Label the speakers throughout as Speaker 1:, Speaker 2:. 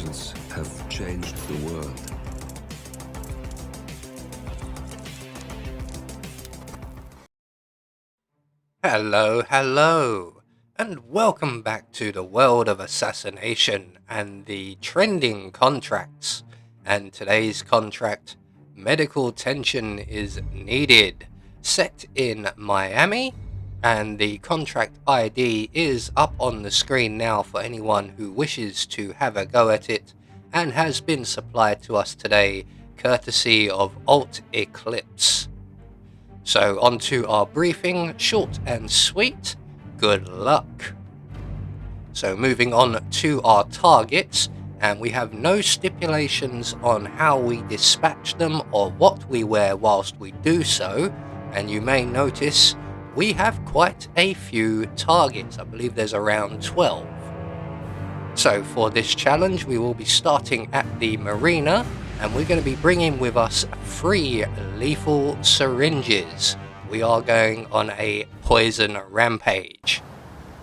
Speaker 1: inventions have changed the world.
Speaker 2: Hello, and welcome back to the world of assassination and the trending contracts. And today's contract, medical attention is needed, set in Miami, and the contract ID is up on the screen now for anyone who wishes to have a go at it, and has been supplied to us today courtesy of Alt Eclipse. So on to our briefing, short and sweet, good luck. So moving on to our targets, and we have no stipulations on how we dispatch them or what we wear whilst we do so, and you may notice we have quite a few targets. I believe there's around 12. So for this challenge we will be starting at the marina, and we're going to be bringing with us 3 lethal syringes. We are going on a poison rampage.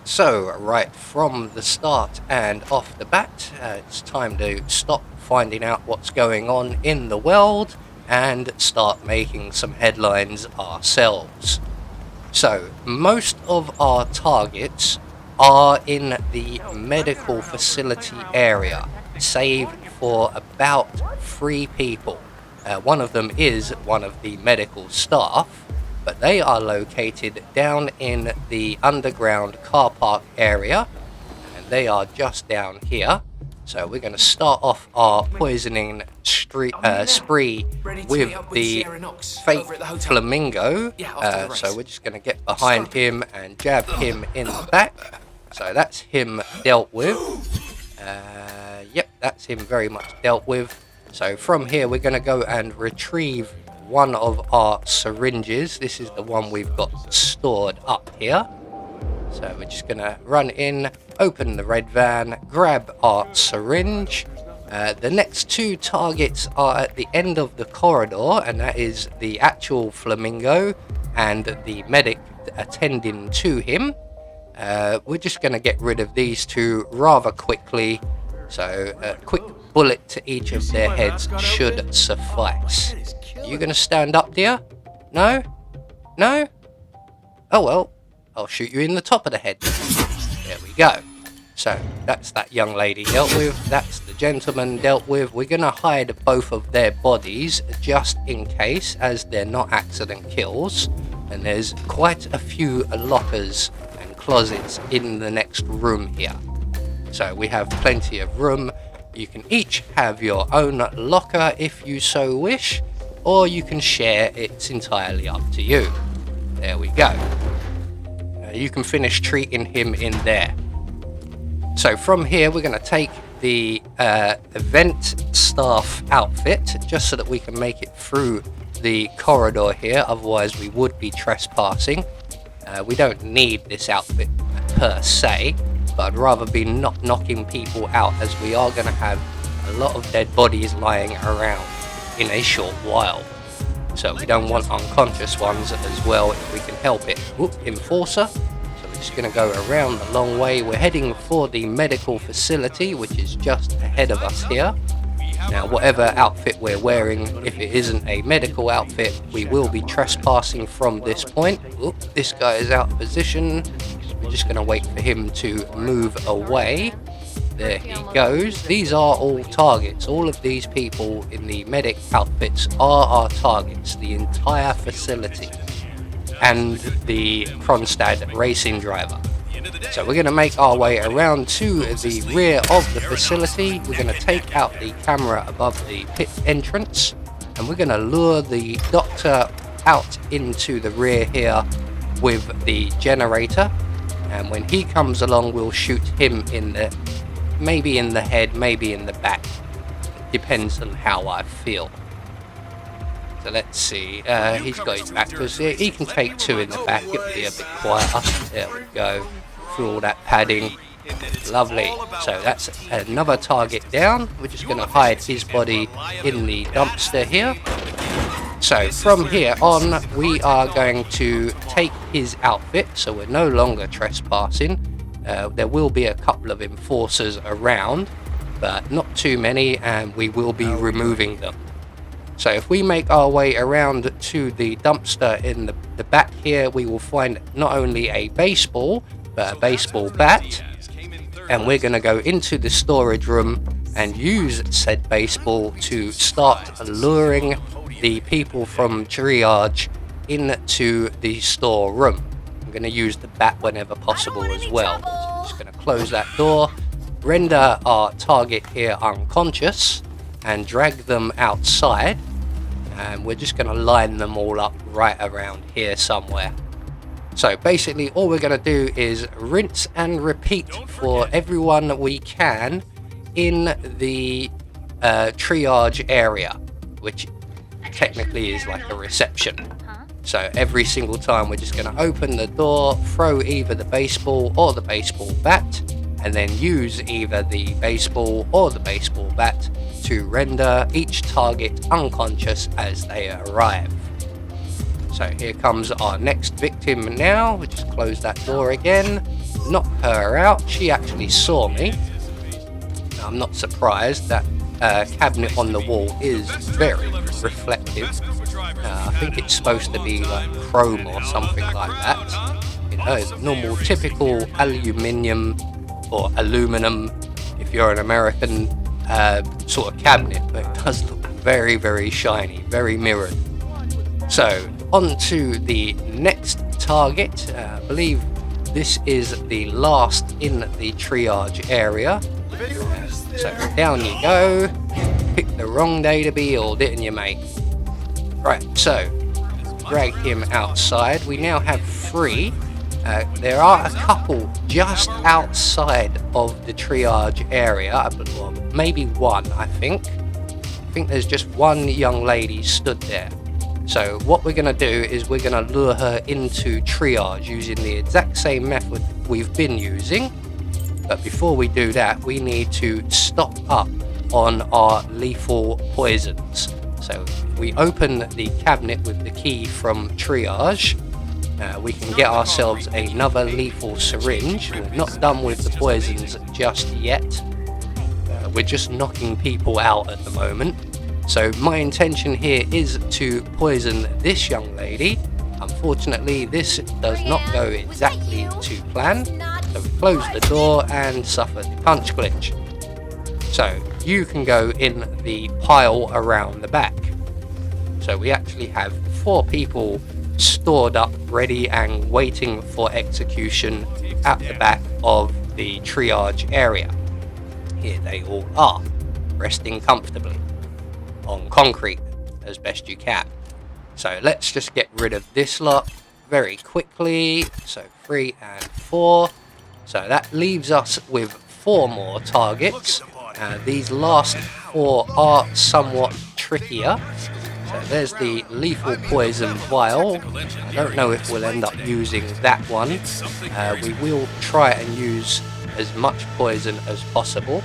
Speaker 2: So right from the start and off the bat, it's time to stop finding out what's going on in the world and start making some headlines ourselves. So most of our targets are in the medical facility area, save for about 3 people. One of them is one of the medical staff, but they are located down in the underground car park area, and they are just down here. So we're going to start off our poisoning spree with the fake flamingo. So we're just going to get behind him and jab him in the back. So that's him dealt with. Yep, that's him very much dealt with. So from here we're going to go and retrieve one of our syringes. This is the one we've got stored up here. So we're just going to run in, open the red van, grab our syringe. The next 2 targets are at the end of the corridor, and that is the actual flamingo and the medic attending to him. We're just going to get rid of these 2 rather quickly, so a quick bullet to each of their heads should suffice. You going to stand up, dear? No? No? Oh well, I'll shoot you in the top of the head. There we go. So that's that young lady dealt with, that's the gentleman dealt with. We're going to hide both of their bodies just in case, as they're not accident kills, and there's quite a few lockers closets in the next room here. So we have plenty of room. You can each have your own locker if you so wish, or you can share. It's entirely up to you. There we go. You can finish treating him in there. So from here we're going to take the event staff outfit, just so that we can make it through the corridor here, otherwise we would be trespassing. We don't need this outfit per se, but I'd rather be not knocking people out, as we are going to have a lot of dead bodies lying around in a short while. So we don't want unconscious ones as well if we can help it. Whoop, enforcer. So we're just going to go around the long way. We're heading for the medical facility, which is just ahead of us here. Now, whatever outfit we're wearing, if it isn't a medical outfit, we will be trespassing from this point. Oop, this guy is out of position. We're just going to wait for him to move away. There he goes. These are all targets. All of these people in the medic outfits are our targets. The entire facility. And the Kronstadt racing driver. So we're going to make our way around to the rear of the facility. We're going to take out the camera above the pit entrance, and we're going to lure the doctor out into the rear here with the generator. And when he comes along, we'll shoot him in the, maybe in the head, maybe in the back. Depends on how I feel. So let's see. He's got his back to us here. He can take 2 in the back. It'll be a bit quieter. There we go. Through all that padding. Lovely. So that's another target down. We're just going to hide his body in the dumpster here. So from here on, we are going to take his outfit, so we're no longer trespassing. There will be a couple of enforcers around, but not too many, and we will be removing them. So if we make our way around to the dumpster in the back here, we will find not only a baseball, but a baseball bat, and we're going to go into the storage room and use said baseball to start luring the people from triage into the storeroom. I'm going to use the bat whenever possible as well. So I'm just going to close that door, render our target here unconscious, and drag them outside. And we're just going to line them all up right around here somewhere. So basically all we're going to do is rinse and repeat for everyone we can in the triage area, which technically is like a reception. So every single time we're just going to open the door, throw either the baseball or the baseball bat, and then use either the baseball or the baseball bat to render each target unconscious as they arrive. So here comes our next victim now. We just close that door again, knock her out. She actually saw me. I'm not surprised. That cabinet on the wall is very reflective. I think it's supposed to be like chrome or something like that. You know, it's normal, typical aluminium or aluminum, if you're an American, sort of cabinet, but it does look very, very shiny, very mirrored. So on to the next target. I believe this is the last in the triage area. So down you go. Picked the wrong day to be healed, didn't you, mate? Right, so drag him outside. We now have 3. There are a couple just outside of the triage area. Well, maybe one, I think. I think there's just one young lady stood there. So what we're going to do is we're going to lure her into triage using the exact same method we've been using. But before we do that, we need to stock up on our lethal poisons. So if we open the cabinet with the key from triage, we can get ourselves another lethal syringe. We're not done with the poisons just yet. We're just knocking people out at the moment. So my intention here is to poison this young lady. Unfortunately, this does not go exactly to plan. So we close the door and suffer the punch glitch. So you can go in the pile around the back. So we actually have 4 people stored up, ready and waiting for execution at the back of the triage area. Here they all are, resting comfortably on concrete as best you can. So let's just get rid of this lot very quickly. So 3 and 4. So that leaves us with 4 more targets. These last 4 are somewhat trickier. So there's the lethal poison vial. I don't know if we'll end up using that one. We will try and use as much poison as possible.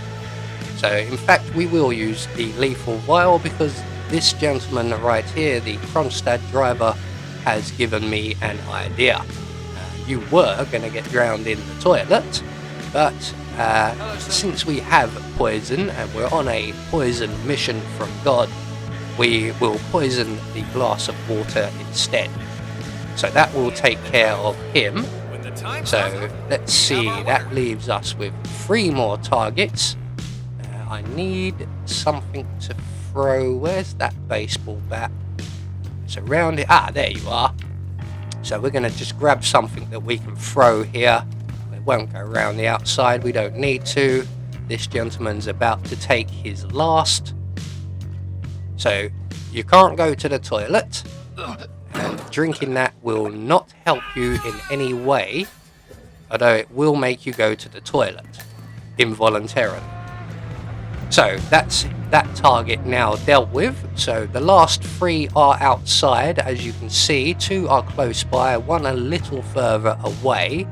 Speaker 2: So in fact we will use the lethal vial because this gentleman right here, the Kronstadt driver, has given me an idea. You were going to get drowned in the toilet, but since we have poison and we're on a poison mission from God, we will poison the glass of water instead. So that will take care of him. So let's see, that leaves us with 3 more targets. I need something to throw. Where's that baseball bat? It's around it. Ah, there you are. So we're going to just grab something that we can throw here. It won't go around the outside. We don't need to. This gentleman's about to take his last. So you can't go to the toilet. And drinking that will not help you in any way. Although it will make you go to the toilet involuntarily. So that's that target now dealt with. So the last 3 are outside, as you can see. 2 are close by, 1 a little further away.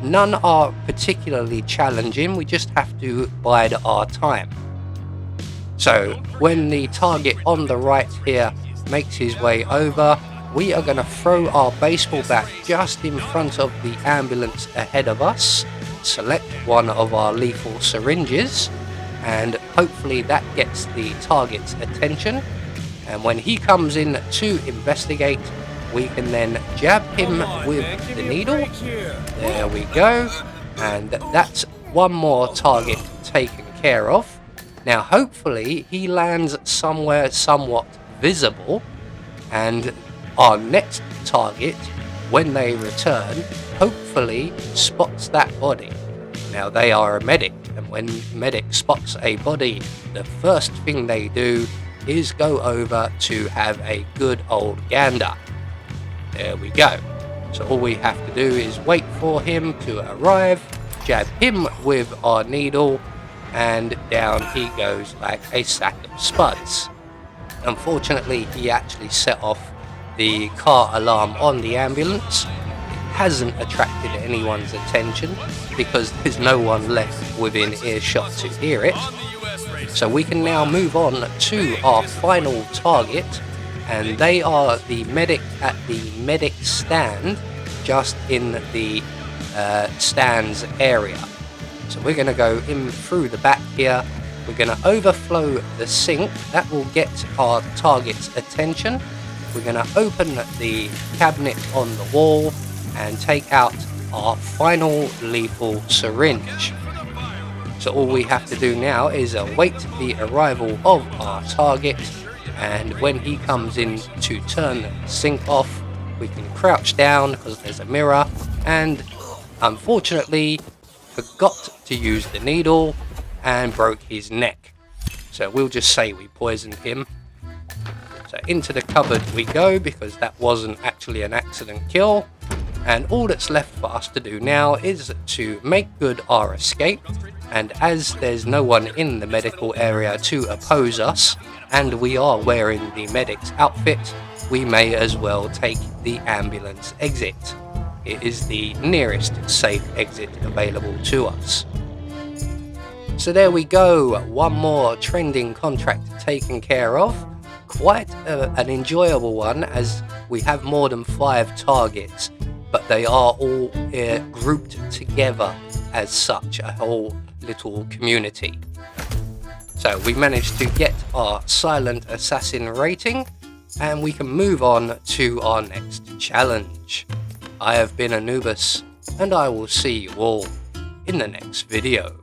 Speaker 2: None are particularly challenging, we just have to bide our time. So when the target on the right here makes his way over, we are going to throw our baseball bat just in front of the ambulance ahead of us, select one of our lethal syringes, and hopefully that gets the target's attention. And when he comes in to investigate, we can then jab him with the needle. There we go. And that's one more target taken care of. Now hopefully he lands somewhere somewhat visible, and our next target, when they return, hopefully spots that body. Now they are a medic, and when medic spots a body, the first thing they do is go over to have a good old gander. There we go. So all we have to do is wait for him to arrive, jab him with our needle, and down he goes like a sack of spuds. Unfortunately, he actually set off the car alarm on the ambulance. It hasn't attracted anyone's attention because there's no one left within earshot to hear it. So we can now move on to our final target, and they are the medic at the medic stand, just in the stands area. So we're going to go in through the back here. We're going to overflow the sink. That will get our target's attention. We're going to open the cabinet on the wall and take out our final lethal syringe. So all we have to do now is await the arrival of our target, and when he comes in to turn the sink off, we can crouch down because there's a mirror, and unfortunately forgot to use the needle and broke his neck. So we'll just say we poisoned him. So into the cupboard we go, because that wasn't actually an accident kill. And all that's left for us to do now is to make good our escape. And as there's no one in the medical area to oppose us, and we are wearing the medic's outfit, we may as well take the ambulance exit. It is the nearest safe exit available to us. So there we go, one more trending contract taken care of. Quite an enjoyable one, as we have more than 5 targets, but they are all grouped together as such, a whole little community. So we managed to get our silent assassin rating, and we can move on to our next challenge. I have been Anubis, and I will see you all in the next video.